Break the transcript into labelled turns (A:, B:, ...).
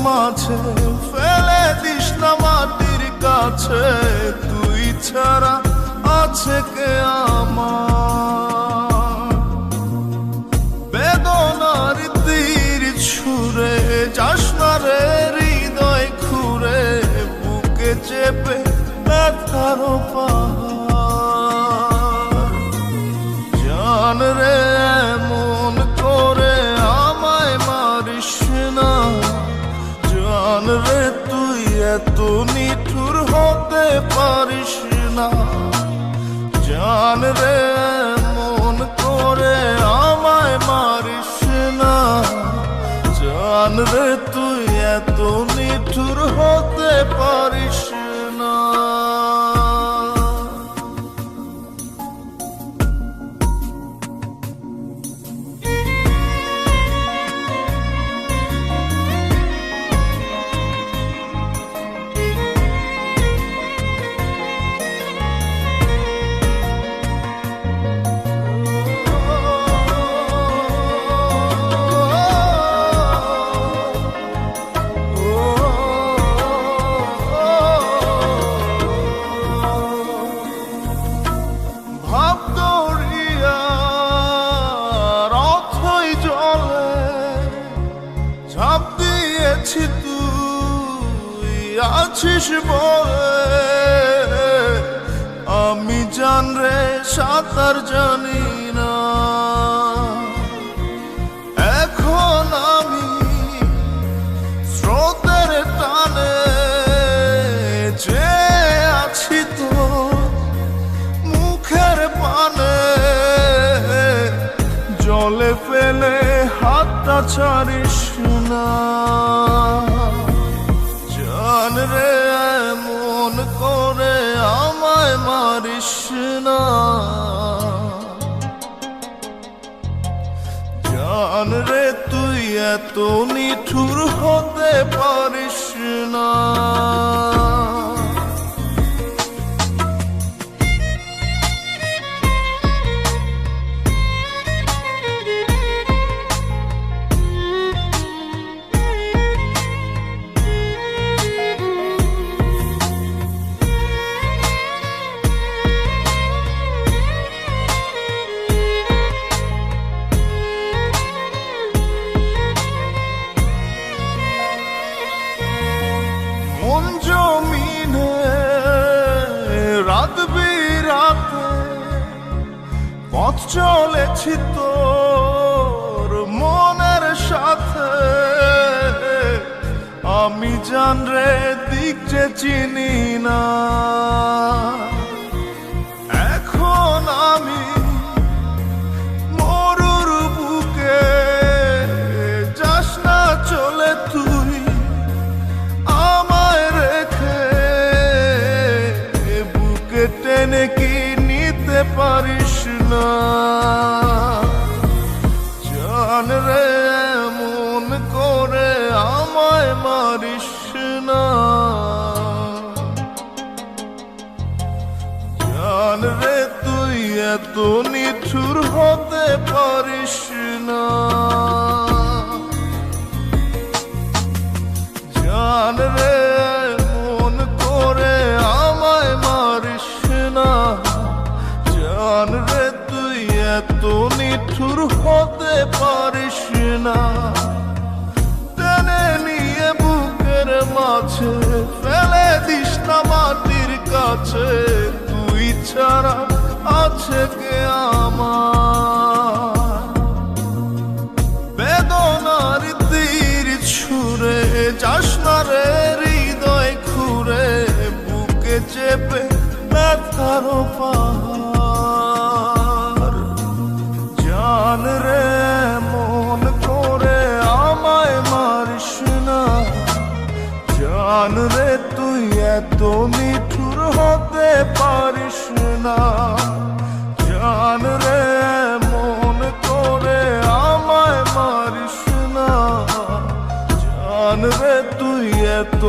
A: মাঝে ফেলে দিস না মাটির কাছে, তুই ছাড়া আছে কে আমার? বেদনার তীর ছুঁড়ে যাস না রে হৃদয় খুঁড়ে, বুকে চেপে ব্যথার পাহাড়। জান রে এমন করে আমায় মারিস না, জান রে তুই এত নিঠুর হতে পারিস না। জান রে এমন করে আমায় মারিস না, জান রে তুই এত নিঠুর হতে পারিস না। ঝাঁপ দিয়েছি তুই আছিস বলে, আমি জান রে সাঁতার জানি না। এখন আমি স্রোতের টানে যে আছি তো মুখের পানে, জলে ফেলে হাতটা ছাড়িস না। জান রে এমন করে আমায় মারিস না, জান রে তুই এত নিঠুর হতে পারিস না। মন জমিনে রাত বিরাতে পথ চলেছি তোর মনের সাথে, আমি জান রে দিক যে চিনি না। এখন আমি মরুর বুকে, যাস না চলে তুই আমায় রেখে, বুকে টেনে কি নিতে পারিস না। জান রে এমন করে আমায় মারিস না, জান রে তুই এত নিঠুর হতে পারিস না। জান রে মন করে আমায় মারিস না, জান রে তুই এত নিঠুর হতে পারিস না। টেনে নিয়ে বুকের মাঝে ফেলে দিস না মাটির কাছে, তুই ছাড়া আছে কে আমার? বেদনার তীর ছুঁড়ে যাস না রে হৃদয় খুঁড়ে, বুকে চেপে ব্যথার পাহাড়। জান রে মন করে আমায় মারিস না, জান রে তুই এত নিঠুর হতে পারিস না। জান রে মন করে আমায় মারিস না, জান রে তুই এত